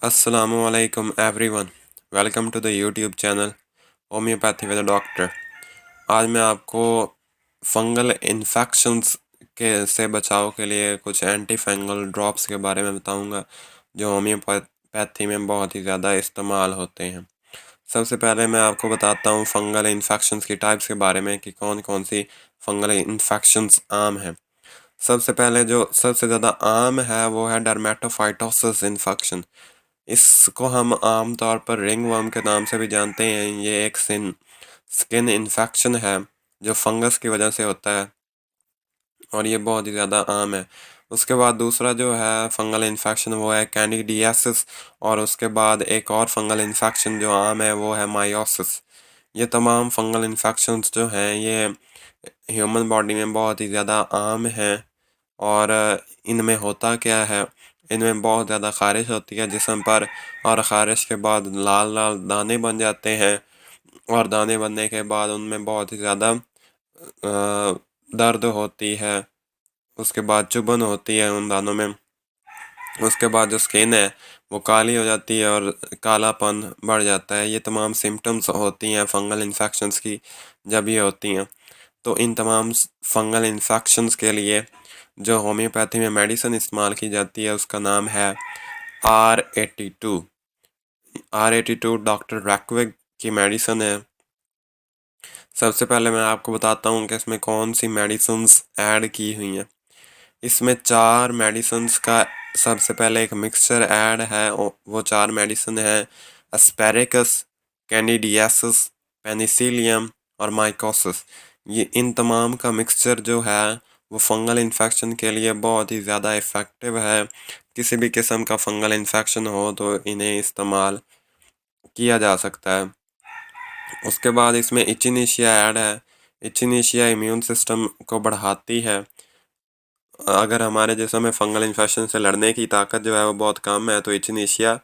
Assalamualaikum everyone. Welcome to the YouTube channel homeopathy with doctor. आज मैं आपको fungal infections के से बचाव के लिए कुछ एंटी फंगल ड्रॉप्स के बारे में बताऊंगा जो होम्योपैथी में बहुत ही ज़्यादा इस्तेमाल होते हैं। सबसे पहले मैं आपको बताता हूँ फंगल इन्फेक्शंस की टाइप्स के बारे में कि कौन कौन सी फंगल इन्फेक्शंस आम हैं। सबसे पहले जो सबसे ज़्यादा आम है वो है डर्मेटोफाइटोसिस इन्फेक्शन। इसको हम आम तौर पर रिंगवर्म के नाम से भी जानते हैं। ये एक स्किन इन्फेक्शन है जो फंगस की वजह से होता है और ये बहुत ही ज़्यादा आम है। उसके बाद दूसरा जो है फंगल इन्फेक्शन वो है कैंडिडियासिस, और उसके बाद एक और फंगल इन्फेक्शन जो आम है वो है मायोसिस। ये तमाम फंगल इन्फेक्शंस जो हैं ये ह्यूमन बॉडी में बहुत ही ज़्यादा आम हैं। और इनमें होता क्या है, इनमें बहुत ज़्यादा ख़ारिश होती है जिस्म पर, और ख़ारिश के बाद लाल लाल दाने बन जाते हैं, और दाने बनने के बाद उनमें बहुत ही ज़्यादा दर्द होती है। उसके बाद चुभन होती है उन दानों में। उसके बाद जो स्किन है वो काली हो जाती है और कालापन बढ़ जाता है। ये तमाम सिम्टम्स होती हैं फंगल इन्फेक्शंस की जब ये होती हैं। तो इन तमाम फंगल इन्फेक्शंस के लिए जो होम्योपैथी में मेडिसिन इस्तेमाल की जाती है उसका नाम है R82। R82 डॉक्टर रैकविग की मेडिसिन है। सबसे पहले मैं आपको बताता हूँ कि इसमें कौन सी मेडिसिन्स ऐड की हुई हैं। इसमें 4 मेडिसिन्स का सबसे पहले एक मिक्सचर ऐड है। वो 4 मेडिसिन है एस्पेरेकस, कैंडिडियासिस, पेनिसिलियम और माइकोसिस। ये इन तमाम का मिक्सचर जो है वो फंगल इन्फेक्शन के लिए बहुत ही ज़्यादा इफ़ेक्टिव है। किसी भी किस्म का फंगल इन्फेक्शन हो तो इन्हें इस्तेमाल किया जा सकता है। उसके बाद इसमें इचिनीशिया ऐड है। इचिनीशिया इम्यून सिस्टम को बढ़ाती है। अगर हमारे जिस्म में फंगल इन्फेक्शन से लड़ने की ताकत जो है वो बहुत कम है तो इचिनीशिया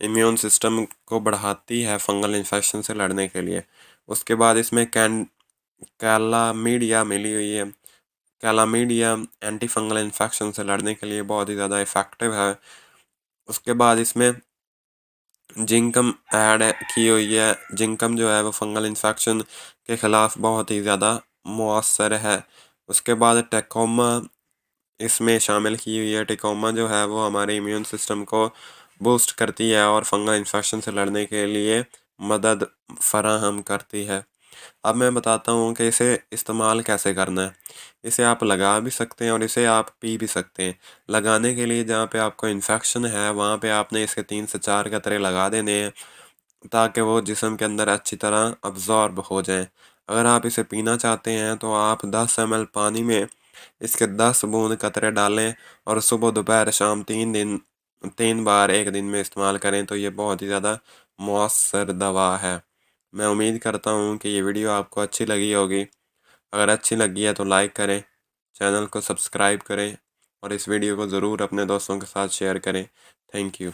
इम्यून सिस्टम को बढ़ाती है फंगल इन्फेक्शन से लड़ने के लिए। उसके बाद इसमें कैलामीडिया मिली हुई है। कैलामीडिया एंटी फंगल इन्फेक्शन से लड़ने के लिए बहुत ही ज़्यादा इफ़ेक्टिव है। उसके बाद इसमें जिंकम ऐड की हुई है। जिंकम जो है वो फंगल इन्फेक्शन के ख़िलाफ़ बहुत ही ज़्यादा मौसर है। उसके बाद टेकोमा इसमें शामिल की हुई है। टेकोमा जो है वो हमारे इम्यून सिस्टम को बूस्ट करती है और फंगल इन्फेक्शन से लड़ने के लिए मदद फराहम करती है। अब मैं बताता हूँ कि इसे इस्तेमाल कैसे करना है। इसे आप लगा भी सकते हैं और इसे आप पी भी सकते हैं। लगाने के लिए जहाँ पे आपको इन्फेक्शन है वहाँ पे आपने इसके 3 से 4 कतरे लगा देने हैं ताकि वो जिस्म के अंदर अच्छी तरह अब्ज़ॉर्ब हो जाएं। अगर आप इसे पीना चाहते हैं तो आप 10 ml पानी में इसके 10 बूंद कतरे डालें और सुबह दोपहर शाम 3 बार एक दिन में इस्तेमाल करें तो ये बहुत ही ज़्यादा मौसर दवा है। मैं उम्मीद करता हूँ कि ये वीडियो आपको अच्छी लगी होगी। अगर अच्छी लगी है तो लाइक करें, चैनल को सब्सक्राइब करें और इस वीडियो को ज़रूर अपने दोस्तों के साथ शेयर करें। Thank you.